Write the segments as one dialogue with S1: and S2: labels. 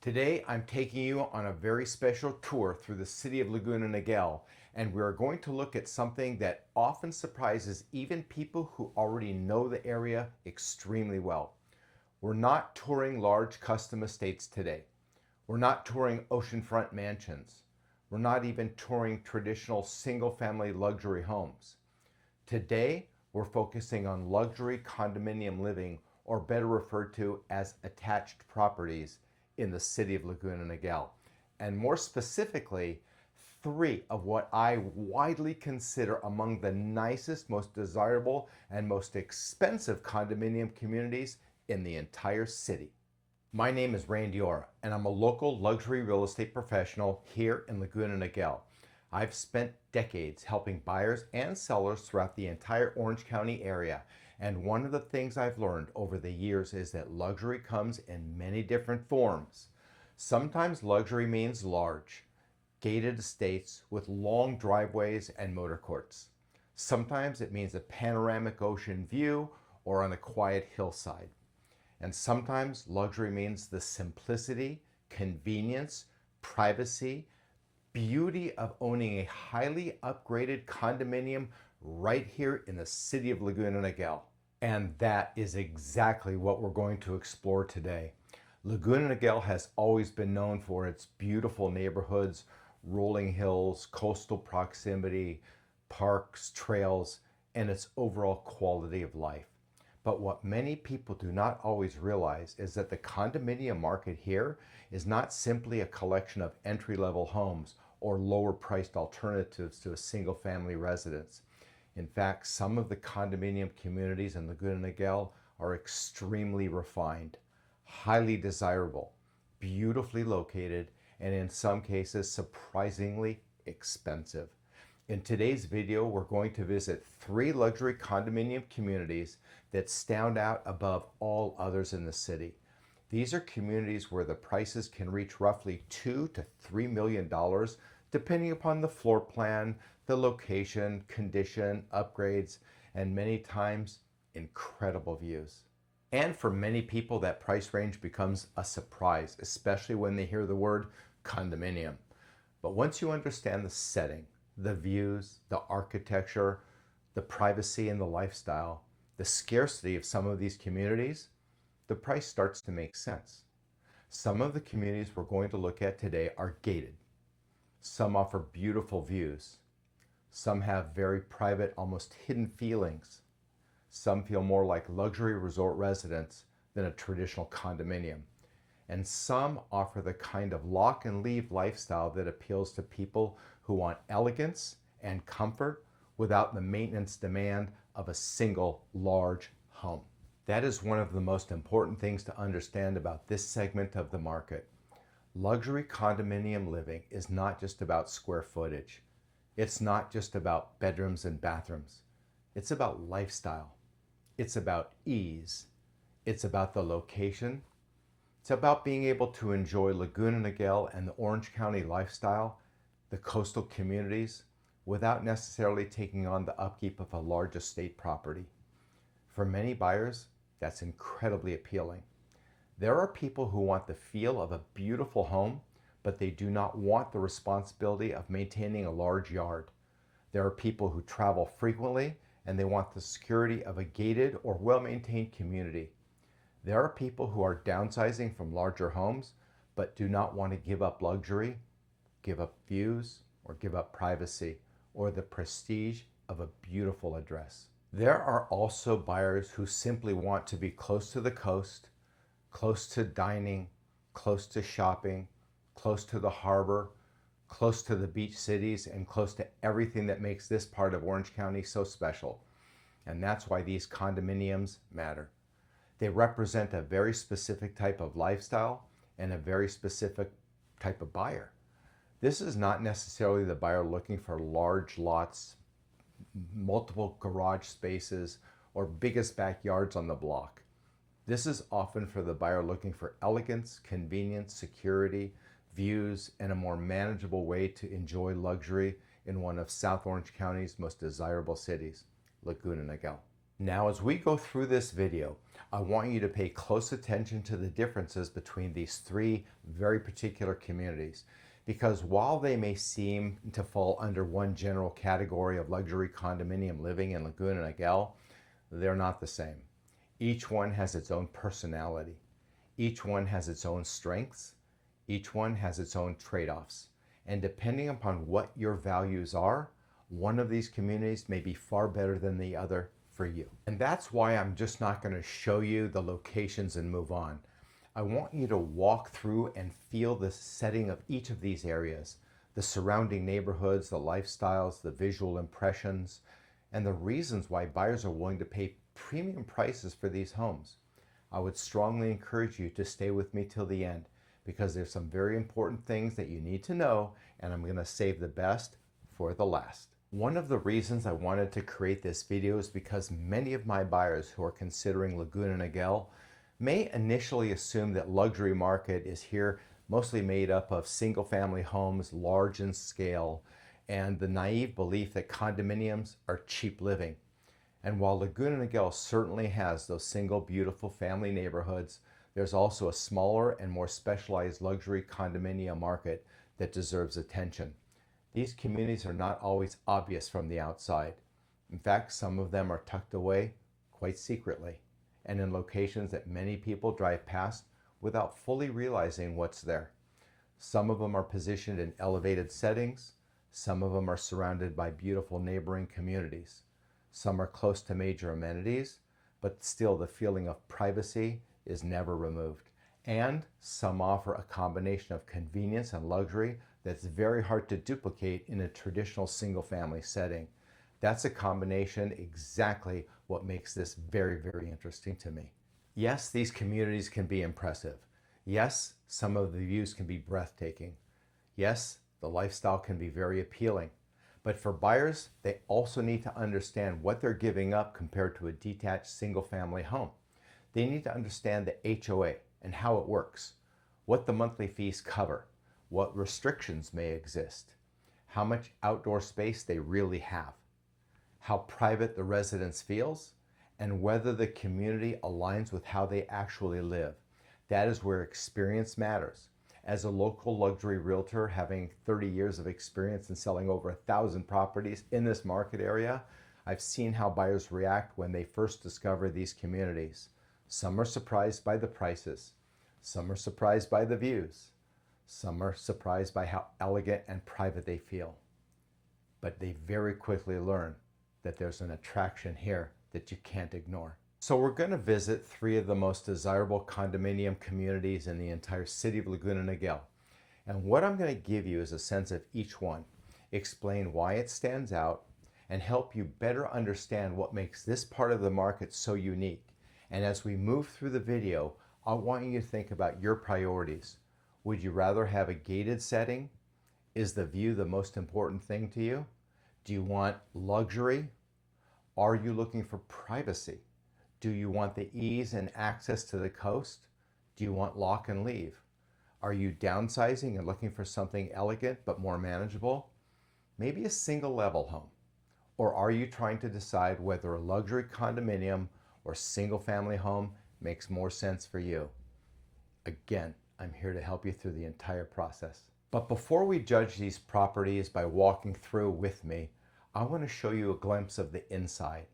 S1: Today, I'm taking you on a very special tour through the city of Laguna Niguel, and we're going to look at something that often surprises even people who already know the area extremely well. We're not touring large custom estates today. We're not touring oceanfront mansions. We're not even touring traditional single-family luxury homes. Today, we're focusing on luxury condominium living, or better referred to as attached properties, in the city of Laguna Niguel, and more specifically, three of what I widely consider among the nicest, most desirable, and most expensive condominium communities in the entire city. My name is Randy Orr, and I'm a local luxury real estate professional here in Laguna Niguel. I've spent decades helping buyers and sellers throughout the entire Orange County area. And one of the things I've learned over the years is that luxury comes in many different forms. Sometimes luxury means large, gated estates with long driveways and motor courts. Sometimes it means a panoramic ocean view or on a quiet hillside. And sometimes luxury means the simplicity, convenience, privacy, beauty of owning a highly upgraded condominium right here in the city of Laguna Niguel. And that is exactly what we're going to explore today. Laguna Niguel has always been known for its beautiful neighborhoods, rolling hills, coastal proximity, parks, trails, and its overall quality of life. But what many people do not always realize is that the condominium market here is not simply a collection of entry-level homes or lower-priced alternatives to a single-family residence. In fact, some of the condominium communities in Laguna Niguel are extremely refined, highly desirable, beautifully located, and in some cases surprisingly expensive. In today's video, we're going to visit three luxury condominium communities that stand out above all others in the city. These are communities where the prices can reach roughly $2 to $3 million, depending upon the floor plan, the location, condition, upgrades, and many times incredible views. And for many people, that price range becomes a surprise, especially when they hear the word condominium. But once you understand the setting, the views, the architecture, the privacy and the lifestyle, the scarcity of some of these communities, the price starts to make sense. Some of the communities we're going to look at today are gated. Some offer beautiful views. Some have very private, almost hidden feelings. Some feel more like luxury resort residents than a traditional condominium. And some offer the kind of lock and leave lifestyle that appeals to people who want elegance and comfort without the maintenance demand of a single large home. That is one of the most important things to understand about this segment of the market. Luxury condominium living is not just about square footage. It's not just about bedrooms and bathrooms. It's about lifestyle. It's about ease. It's about the location. It's about being able to enjoy Laguna Niguel and the Orange County lifestyle, the coastal communities, without necessarily taking on the upkeep of a large estate property. For many buyers, that's incredibly appealing. There are people who want the feel of a beautiful home, but they do not want the responsibility of maintaining a large yard. There are people who travel frequently and they want the security of a gated or well-maintained community. There are people who are downsizing from larger homes, but do not want to give up luxury, give up views, or give up privacy, or the prestige of a beautiful address. There are also buyers who simply want to be close to the coast, close to dining, close to shopping, close to the harbor, close to the beach cities, and close to everything that makes this part of Orange County so special. And that's why these condominiums matter. They represent a very specific type of lifestyle and a very specific type of buyer. This is not necessarily the buyer looking for large lots, multiple garage spaces, or biggest backyards on the block. This is often for the buyer looking for elegance, convenience, security, views, and a more manageable way to enjoy luxury in one of South Orange County's most desirable cities, Laguna Niguel. Now, as we go through this video, I want you to pay close attention to the differences between these three very particular communities, because while they may seem to fall under one general category of luxury condominium living in Laguna Niguel, they're not the same. Each one has its own personality. Each one has its own strengths. Each one has its own trade-offs. And depending upon what your values are, one of these communities may be far better than the other for you. And that's why I'm just not going to show you the locations and move on. I want you to walk through and feel the setting of each of these areas, the surrounding neighborhoods, the lifestyles, the visual impressions, and the reasons why buyers are willing to pay premium prices for these homes. I would strongly encourage you to stay with me till the end, because there's some very important things that you need to know, and I'm going to save the best for the last. One of the reasons I wanted to create this video is because many of my buyers who are considering Laguna Niguel may initially assume that luxury market is here mostly made up of single family homes, large in scale, and the naive belief that condominiums are cheap living. And while Laguna Niguel certainly has those single beautiful family neighborhoods, there's also a smaller and more specialized luxury condominium market that deserves attention. These communities are not always obvious from the outside. In fact, some of them are tucked away quite secretly and in locations that many people drive past without fully realizing what's there. Some of them are positioned in elevated settings. Some of them are surrounded by beautiful neighboring communities. Some are close to major amenities, but still the feeling of privacy is never removed. And some offer a combination of convenience and luxury that's very hard to duplicate in a traditional single-family setting. That's a combination exactly what makes this very, very interesting to me. Yes, these communities can be impressive. Yes, some of the views can be breathtaking. Yes, the lifestyle can be very appealing. But for buyers, they also need to understand what they're giving up compared to a detached single-family home. They need to understand the HOA and how it works, what the monthly fees cover, what restrictions may exist, how much outdoor space they really have, how private the residence feels, and whether the community aligns with how they actually live. That is where experience matters. As a local luxury realtor having 30 years of experience in selling over 1,000 properties in this market area, I've seen how buyers react when they first discover these communities. Some are surprised by the prices. Some are surprised by the views. Some are surprised by how elegant and private they feel. But they very quickly learn that there's an attraction here that you can't ignore. So we're going to visit three of the most desirable condominium communities in the entire city of Laguna Niguel. And what I'm going to give you is a sense of each one, explain why it stands out, and help you better understand what makes this part of the market so unique. And as we move through the video, I want you to think about your priorities. Would you rather have a gated setting? Is the view the most important thing to you? Do you want luxury? Are you looking for privacy? Do you want the ease and access to the coast? Do you want lock and leave? Are you downsizing and looking for something elegant but more manageable? Maybe a single level home. Or are you trying to decide whether a luxury condominium or single family home makes more sense for you? Again, I'm here to help you through the entire process. But before we judge these properties by walking through with me, I want to show you a glimpse of the inside.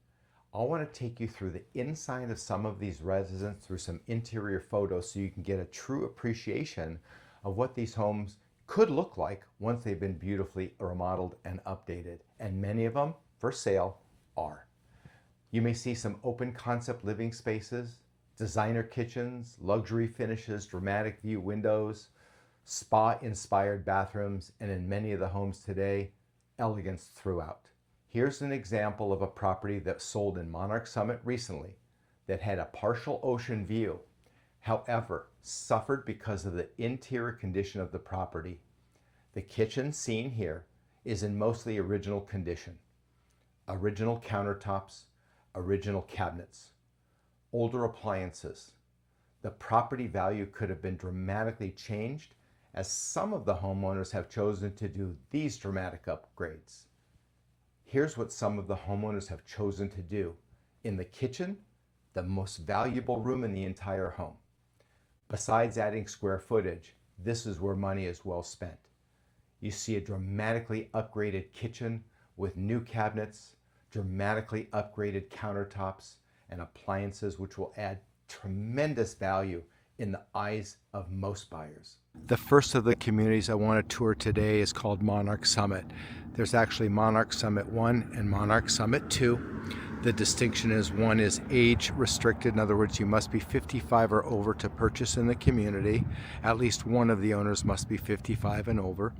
S1: I want to take you through the inside of some of these residences through some interior photos so you can get a true appreciation of what these homes could look like once they've been beautifully remodeled and updated. And many of them, for sale, are. You may see some open concept living spaces, designer kitchens, luxury finishes, dramatic view windows, spa-inspired bathrooms, and in many of the homes today, elegance throughout. Here's an example of a property that sold in Monarch Summit recently that had a partial ocean view, however, suffered because of the interior condition of the property. The kitchen seen here is in mostly original condition. Original countertops, original cabinets, older appliances. The property value could have been dramatically changed, as some of the homeowners have chosen to do these dramatic upgrades. Here's what some of the homeowners have chosen to do In the kitchen, the most valuable room in the entire home. Besides adding square footage, this is where money is well spent. You see a dramatically upgraded kitchen with new cabinets, dramatically upgraded countertops, and appliances which will add tremendous value in the eyes of most buyers. The first of the communities I want to tour today is called Monarch Summit. There's actually Monarch Summit 1 and Monarch Summit 2. The distinction is one is age restricted. In other words, you must be 55 or over to purchase in the community. At least one of the owners must be 55 and over.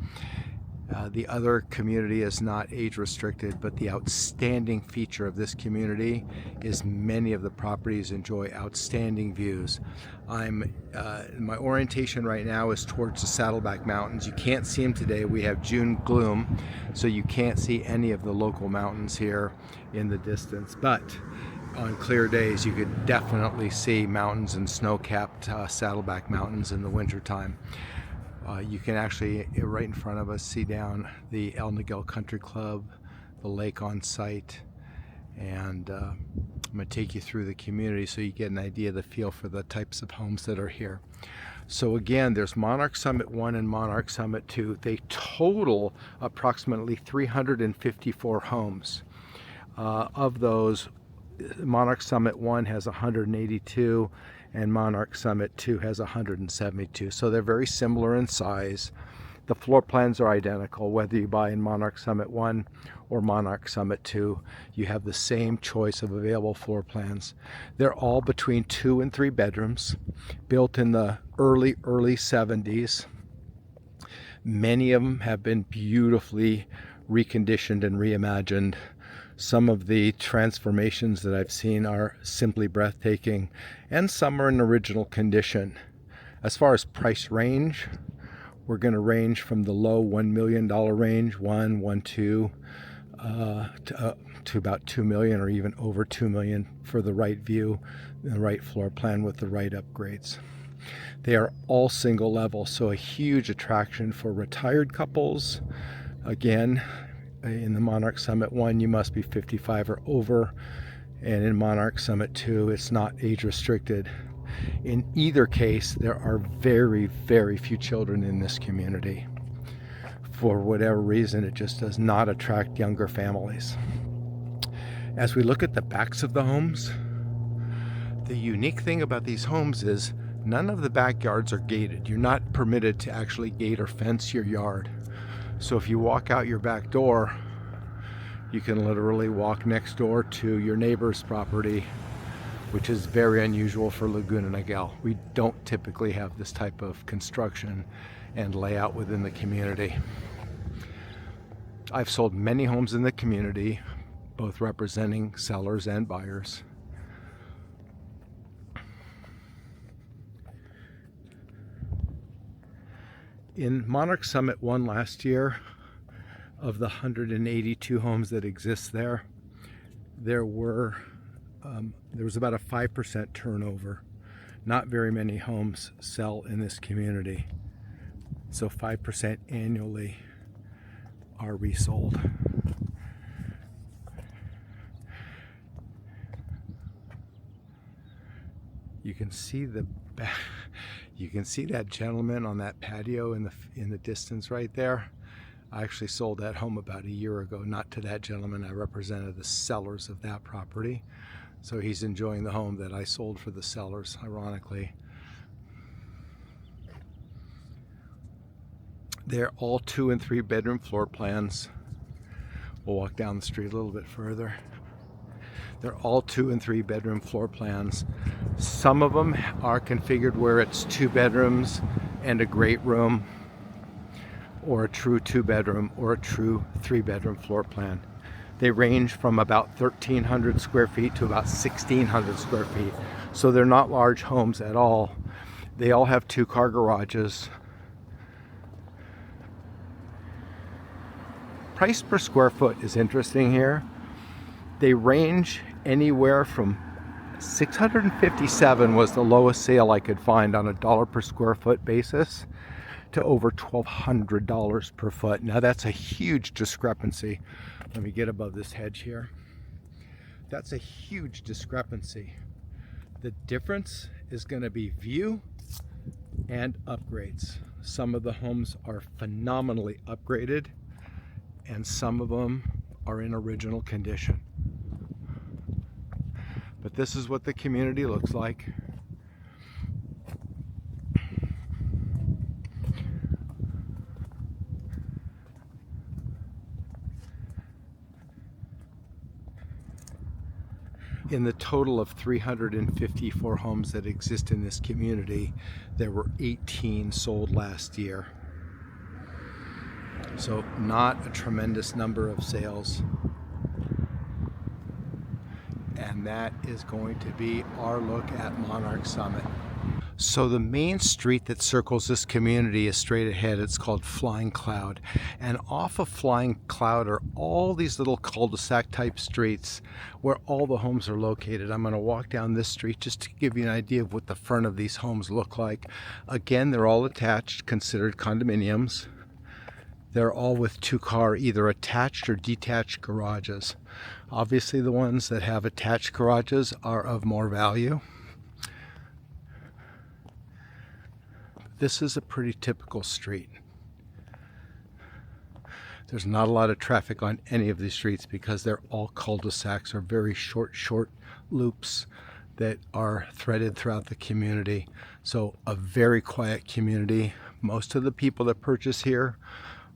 S1: The other community is not age restricted, but the outstanding feature of this community is many of the properties enjoy outstanding views. My orientation right now is towards the Saddleback Mountains. You can't see them today. We have June gloom, so you can't see any of the local mountains here in the distance. But on clear days, you could definitely see mountains and snow-capped Saddleback Mountains in the wintertime. You can actually, right in front of us, see down the El Niguel Country Club, the lake on site, and I'm going to take you through the community so you get an idea of the feel for the types of homes that are here. So again, there's Monarch Summit 1 and Monarch Summit 2. They total approximately 354 homes. Of those, Monarch Summit 1 has 182 and Monarch Summit 2 has 172. So they're very similar in size. The floor plans are identical. Whether you buy in Monarch Summit 1 or Monarch Summit 2, you have the same choice of available floor plans. They're all between 2 and 3 bedrooms, built in the early 70s. Many of them have been beautifully reconditioned and reimagined. Some of the transformations that I've seen are simply breathtaking, and some are in original condition. As far as price range, we're going to range from the low $1 million range, 2, to about $2 million or even over $2 million for the right view, the right floor plan with the right upgrades. They are all single level, so a huge attraction for retired couples. Again, in the Monarch Summit 1, you must be 55 or over, and in Monarch Summit 2, it's not age restricted. In either case, there are very, very few children in this community. For whatever reason, it just does not attract younger families. As we look at the backs of the homes, the unique thing about these homes is none of the backyards are gated. You're not permitted to actually gate or fence your yard. So if you walk out your back door, you can literally walk next door to your neighbor's property, which is very unusual for Laguna Niguel. We don't typically have this type of construction and layout within the community. I've sold many homes in the community, both representing sellers and buyers. In Monarch Summit 1 last year, of the 182 homes that exist there, there was about a 5% turnover. Not very many homes sell in this community, so 5% annually are resold. You can see the back. You can see that gentleman on that patio in the distance right there. I actually sold that home about a year ago, not to that gentleman. I represented the sellers of that property. So he's enjoying the home that I sold for the sellers, ironically. They're all 2 and 3 bedroom floor plans. We'll walk down the street a little bit further. They're all 2 and 3 bedroom floor plans. Some of them are configured where it's 2 bedrooms and a great room, or a true 2 bedroom or a true 3 bedroom floor plan. They range from about 1,300 square feet to about 1,600 square feet. So they're not large homes at all. They all have 2-car garages. Price per square foot is interesting here. They range anywhere from $657 was the lowest sale I could find on a dollar per square foot basis to over $1,200 per foot. Now that's a huge discrepancy. Let me get above this hedge here.
S2: That's a huge discrepancy. The difference is going to be view and upgrades. Some of the homes are phenomenally upgraded and some of them are in original condition. But this is what the community looks like. In the total of 354 homes that exist in this community, there were 18 sold last year. So not a tremendous number of sales. And that is going to be our look at Monarch Summit. So the main street that circles this community is straight ahead. It's called Flying Cloud. And off of Flying Cloud are all these little cul-de-sac type streets where all the homes are located. I'm going to walk down this street just to give you an idea of what the front of these homes look like. Again, they're all attached, considered condominiums. They're all with two-car, either attached or detached garages. Obviously, the ones that have attached garages are of more value. This is a pretty typical street. There's not a lot of traffic on any of these streets because they're all cul-de-sacs or very short loops that are threaded throughout the community. So a very quiet community. Most of the people that purchase here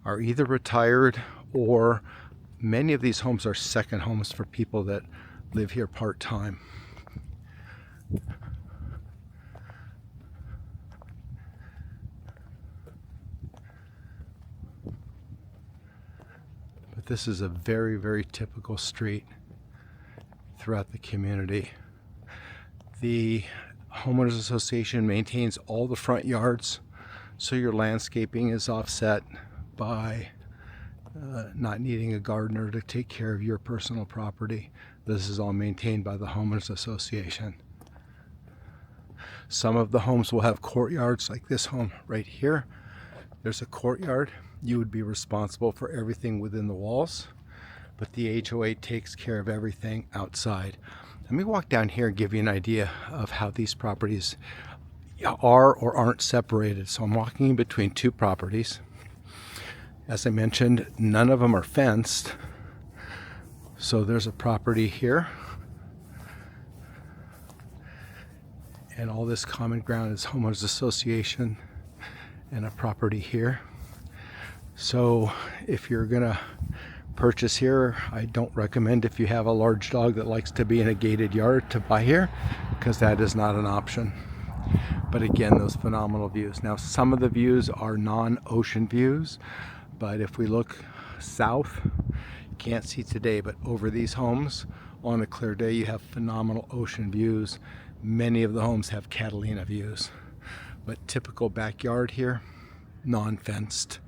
S2: are either retired or many of these homes are second homes for people that live here part-time. But this is a very typical street throughout the community. The homeowners association maintains all the front yards, so your landscaping is offset by not needing a gardener to take care of your personal property. This is all maintained by the homeowners association. Some of the homes will have courtyards, like this home right here. There's a courtyard. You would be responsible for everything within the walls, but the HOA takes care of everything outside. Let me walk down here and give you an idea of how these properties are or aren't separated. So I'm walking in between two properties. As I mentioned, none of them are fenced. So there's a property here. And all this common ground is homeowners association and a property here. So if you're gonna purchase here, I don't recommend, if you have a large dog that likes to be in a gated yard, to buy here, because that is not an option. But again, those phenomenal views. Now, some of the views are non-ocean views, but if we look south, you can't see today, but over these homes on a clear day, you have phenomenal ocean views. Many of the homes have Catalina views, but typical backyard here, non-fenced.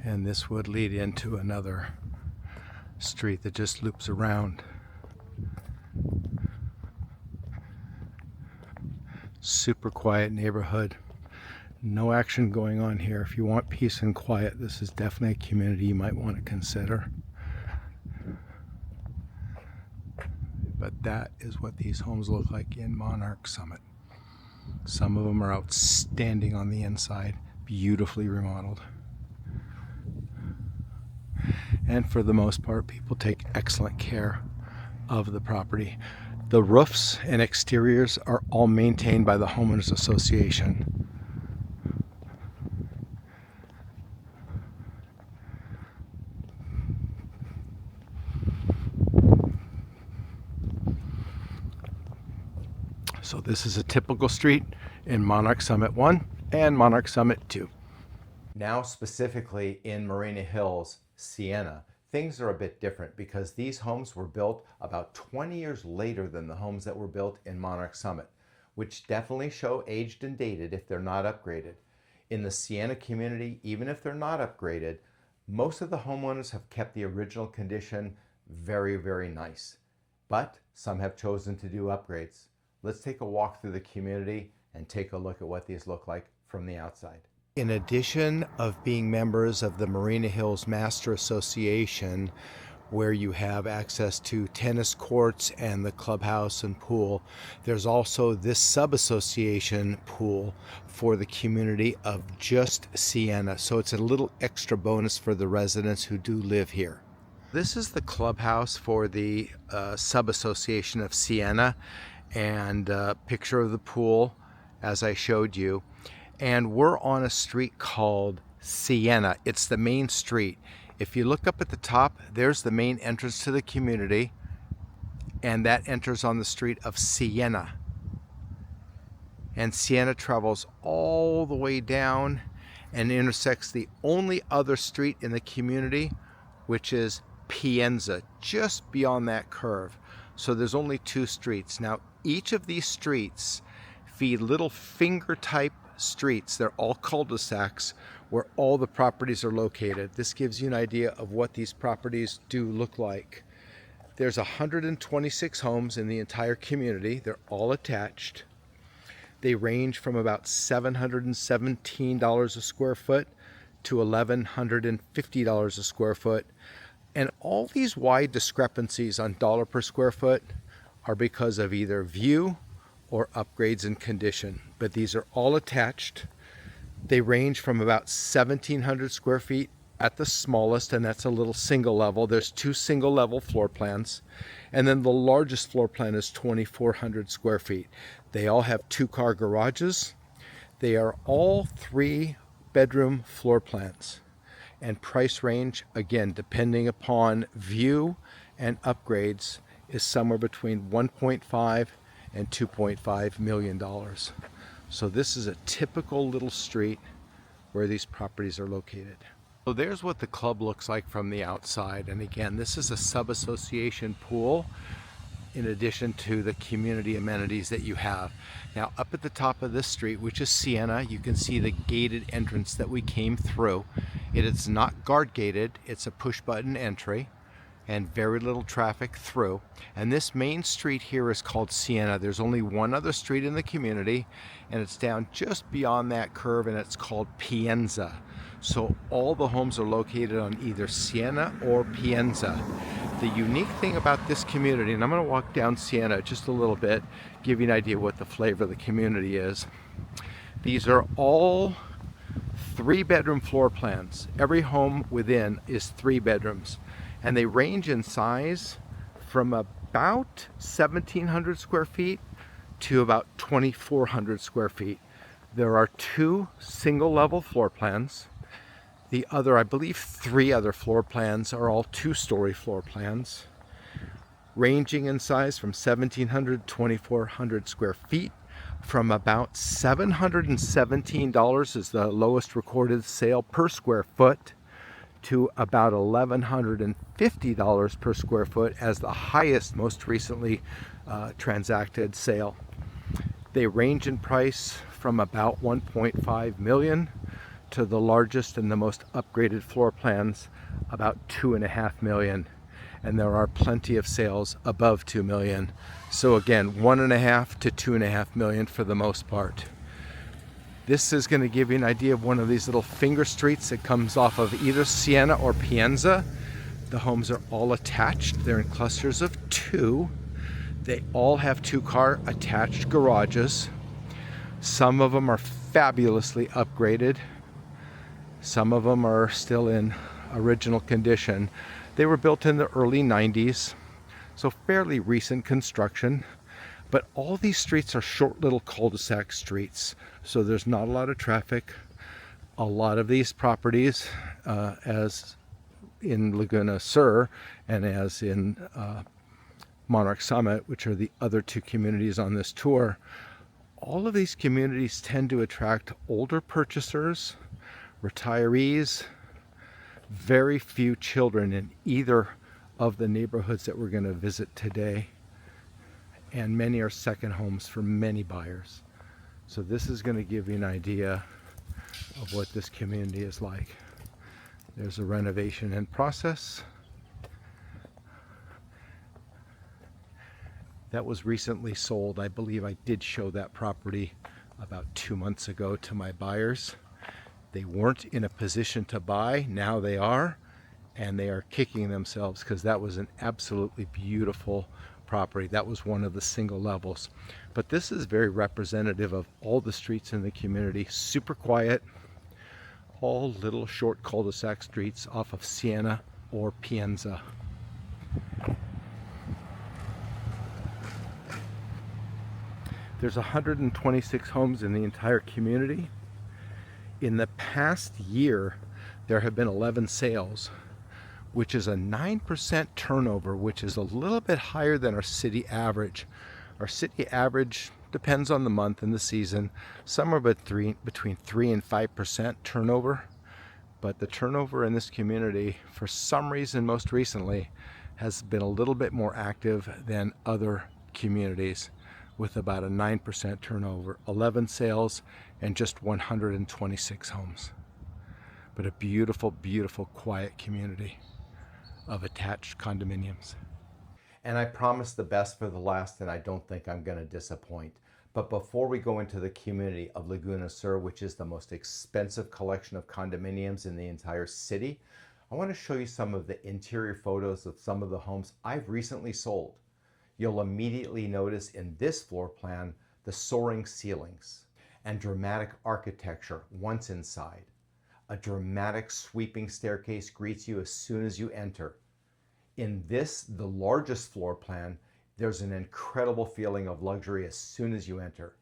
S2: And this would lead into another street that just loops around. Super quiet neighborhood. No action going on here. If you want peace and quiet, this is definitely a community you might want to consider. But that is what these homes look like in Monarch Summit. Some of them are outstanding on the inside, beautifully remodeled. And for the most part, people take excellent care of the property. The roofs and exteriors are all maintained by the homeowners association. So this is a typical street in Monarch Summit 1 and Monarch Summit 2.
S1: Now specifically in Marina Hills, Sienna, things are a bit different because these homes were built about 20 years later than the homes that were built in Monarch Summit. which definitely show aged and dated if they're not upgraded. In the Sienna community, even if they're not upgraded, most of the homeowners have kept the original condition very, very nice. But some have chosen to do upgrades. Let's take a walk through the community and take a look at what these look like from the outside. In addition of being members of the Marina Hills Master Association, where you have access to tennis courts and the clubhouse and pool, there's also this sub-association pool for the community of just Sienna. So it's a little extra bonus for the residents who do live here. This is the clubhouse for the sub-association of Sienna, and a picture of the pool as I showed you. And we're on a street called Sienna. It's the main street. If you look up at the top, there's the main entrance to the community, and that enters on the street of Sienna. And Sienna travels all the way down and intersects the only other street in the community, which is Pienza, just beyond that curve. So there's only two streets. Now, each of these streets feed little finger type streets. They're all cul-de-sacs where all the properties are located. This gives you an idea of what these properties do look like. There's 126 homes in the entire community. They're all attached. They range from about $717 a square foot to $1,150 a square foot. And all these wide discrepancies on dollar per square foot are because of either view or upgrades in condition. But these are all attached. They range from about 1,700 square feet at the smallest, and that's a little single level. There's two single level floor plans. And then the largest floor plan is 2,400 square feet. They all have 2-car garages. They are all 3-bedroom floor plans. And price range, again, depending upon view and upgrades, is somewhere between $1.5 and $2.5 million. So this is a typical little street where these properties are located. So there's what the club looks like from the outside. And again, this is a sub-association pool in addition to the community amenities that you have. Now, up at the top of this street, which is Sienna, you can see the gated entrance that we came through. It is not guard gated, it's a push button entry and very little traffic through. And this main street here is called Sienna. There's only one other street in the community, and it's down just beyond that curve, and it's called Pienza. So all the homes are located on either Sienna or Pienza. The unique thing about this community, and I'm going to walk down Sienna just a little bit, give you an idea what the flavor of the community is. These are all 3-bedroom floor plans. Every home within is 3 bedrooms, and they range in size from about 1,700 square feet to about 2,400 square feet. There are 2 single level floor plans. The other, I believe 3 other floor plans are all 2-story floor plans, ranging in size from 1,700 to 2,400 square feet. From about $717 is the lowest recorded sale per square foot to about $1,150 per square foot as the highest, most recently transacted sale. They range in price from about $1.5 million to the largest and the most upgraded floor plans, about $2.5 million. And there are plenty of sales above $2 million. So again, $1.5 to $2.5 million for the most part. This is going to give you an idea of one of these little finger streets that comes off of either Sienna or Pienza. The homes are all attached. They're in clusters of 2. They all have 2-car attached garages. Some of them are fabulously upgraded. Some of them are still in original condition. They were built in the early 90s, so fairly recent construction. But all these streets are short little cul-de-sac streets, so there's not a lot of traffic. A lot of these properties, as in Laguna Sur and as in Monarch Summit, which are the other 2 communities on this tour, all of these communities tend to attract older purchasers, retirees, very few children in either of the neighborhoods that we're going to visit today.
S2: and many are second homes for many buyers. So this is going to give you an idea of what this community is like. There's a renovation in process. That was recently sold. I believe I did show that property about 2 months ago to my buyers. They weren't in a position to buy, now they are, and they are kicking themselves because that was an absolutely beautiful property. That was one of the single levels. But this is very representative of all the streets in the community. Super quiet, all little short cul-de-sac streets off of Sienna or Pienza. There's 126 homes in the entire community. In the past year, there have been 11 sales, which is a 9% turnover, which is a little bit higher than our city average. Our city average depends on the month and the season, somewhere between 3 and 5% turnover. But the turnover in this community, for some reason most recently, has been a little bit more active than other communities, with about a 9% turnover, 11 sales, and just 126 homes. But a beautiful, beautiful, quiet community of attached condominiums.
S1: And I promised the best for the last, and I don't think I'm going to disappoint. But before we go into the community of Laguna Sur, which is the most expensive collection of condominiums in the entire city, I want to show you some of the interior photos of some of the homes I've recently sold. You'll immediately notice in this floor plan the soaring ceilings and dramatic architecture once inside. A dramatic sweeping staircase greets you as soon as you enter. In this, the largest floor plan, there's an incredible feeling of luxury as soon as you enter.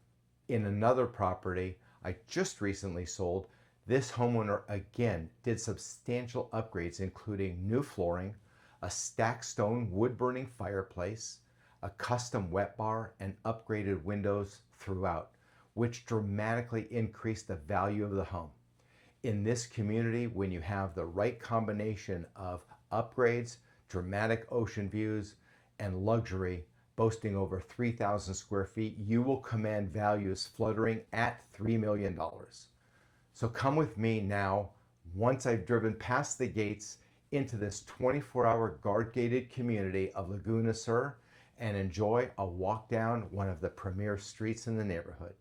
S1: In another property I just recently sold, this homeowner again did substantial upgrades, including new flooring, a stacked stone wood-burning fireplace, a custom wet bar, and upgraded windows throughout, which dramatically increased the value of the home. In this community, when you have the right combination of upgrades, dramatic ocean views, and luxury, boasting over 3,000 square feet, you will command values fluttering at $3 million. So come with me now, once I've driven past the gates, into this 24-hour guard-gated community of Laguna Sur, and enjoy a walk down one of the premier streets in the neighborhood.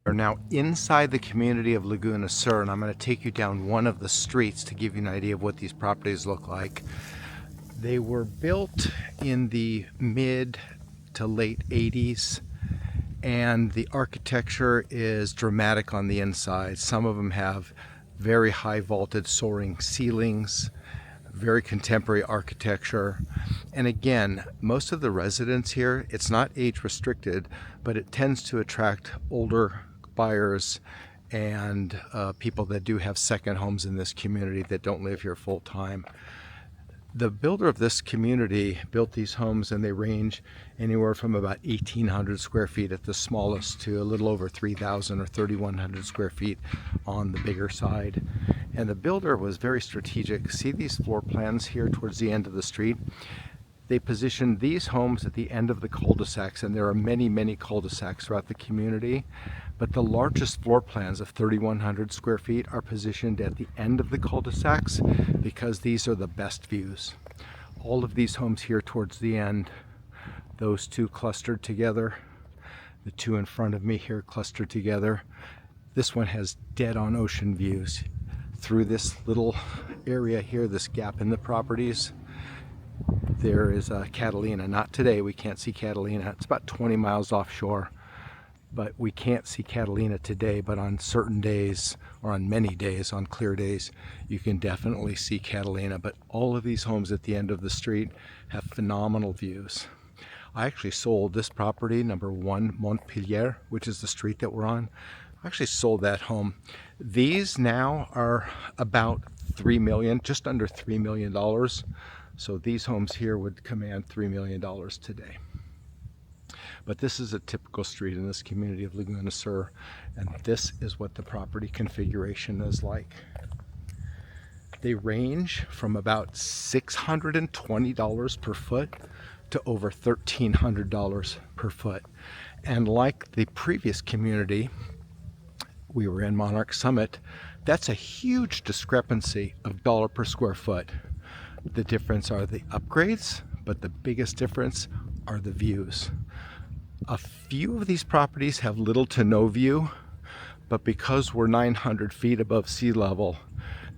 S2: We're now inside the community of Laguna Sur, and I'm going to take you down one of the streets to give you an idea of what these properties look like. They were built in the mid to late 80s, and the architecture is dramatic on the inside. Some of them have very high vaulted soaring ceilings, very contemporary architecture. And again, most of the residents here, it's not age restricted, but it tends to attract older buyers and people that do have second homes in this community that don't live here full time. The builder of this community built these homes, and they range anywhere from about 1,800 square feet at the smallest to a little over 3,000 or 3,100 square feet on the bigger side. And the builder was very strategic. See these floor plans here towards the end of the street? They positioned these homes at the end of the cul-de-sacs, and there are many, many cul-de-sacs throughout the community. But the largest floor plans of 3,100 square feet are positioned at the end of the cul-de-sacs because these are the best views. All of these homes here towards the end, those two clustered together, the two in front of me here clustered together. This one has dead-on ocean views. Through this little area here, this gap in the properties, there is a Catalina. Not today, we can't see Catalina. It's about 20 miles offshore, but we can't see Catalina today. But on certain days, or on many days, on clear days, you can definitely see Catalina. But all of these homes at the end of the street have phenomenal views. I actually sold this property, number 1 Montpellier, which is the street that we're on. I actually sold that home. These now are about $3 million, just under $3 million. So these homes here would command $3 million today. But this is a typical street in this community of Laguna Sur, and this is what the property configuration is like. They range from about $620 per foot to over $1,300 per foot. And like the previous community we were in, Monarch Summit, that's a huge discrepancy of dollar per square foot. The difference are the upgrades, but the biggest difference are the views. A few of these properties have little to no view, but because we're 900 feet above sea level,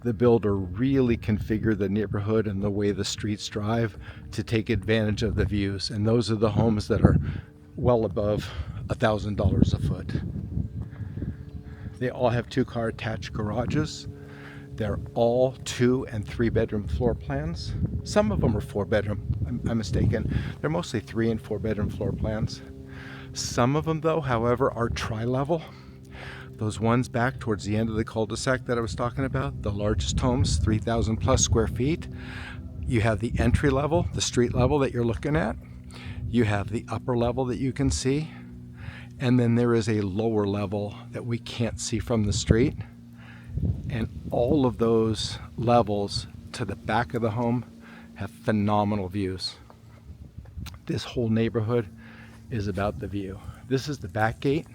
S2: the builder really configured the neighborhood and the way the streets drive to take advantage of the views. And those are the homes that are well above $1,000 a foot. They all have 2-car attached garages. They're all 2 and 3 bedroom floor plans. Some of them are 4 bedroom, I'm mistaken. They're mostly 3 and 4 bedroom floor plans. Some of them though, however, are tri-level. Those ones back towards the end of the cul-de-sac that I was talking about, the largest homes, 3,000 plus square feet. You have the entry level, the street level that you're looking at. You have the upper level that you can see. And then there is a lower level that we can't see from the street. And all of those levels to the back of the home have phenomenal views. This whole neighborhood is about the view. This is the back gate.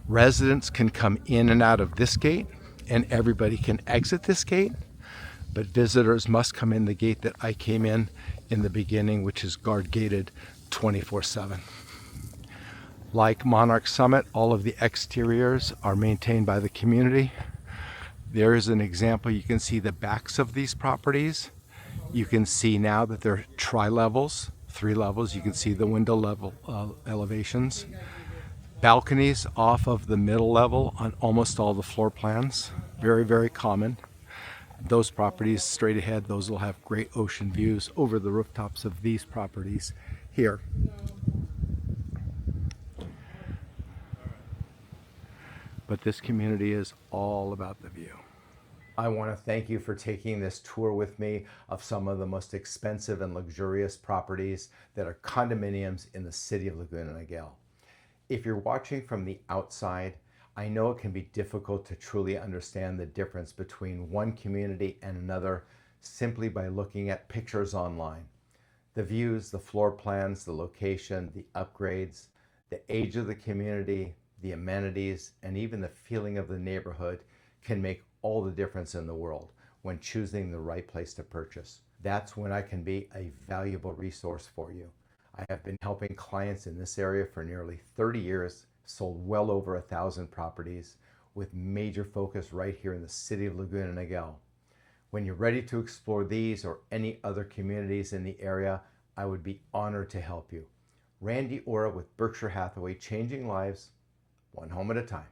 S2: Residents can come in and out of this gate, and everybody can exit this gate, but visitors must come in the gate that I came in the beginning, which is guard gated 24/7. Like Monarch Summit, all of the exteriors are maintained by the community. There is an example. You can see the backs of these properties. You can see now that they're tri-levels, 3 levels. You can see the window level elevations. Balconies off of the middle level on almost all the floor plans. Very, very common. Those properties straight ahead, those will have great ocean views over the rooftops of these properties here. But this community is all about the view.
S1: I want to thank you for taking this tour with me of some of the most expensive and luxurious properties that are condominiums in the city of Laguna Niguel. If you're watching from the outside, I know it can be difficult to truly understand the difference between one community and another simply by looking at pictures online. The views, the floor plans, the location, the upgrades, the age of the community, the amenities, and even the feeling of the neighborhood can make all the difference in the world when choosing the right place to purchase. That's when I can be a valuable resource for you. I have been helping clients in this area for nearly 30 years, sold well over 1,000 properties with major focus right here in the city of Laguna Niguel. When you're ready to explore these or any other communities in the area, I would be honored to help you. Randy Ora with Berkshire Hathaway, changing lives one home at a time.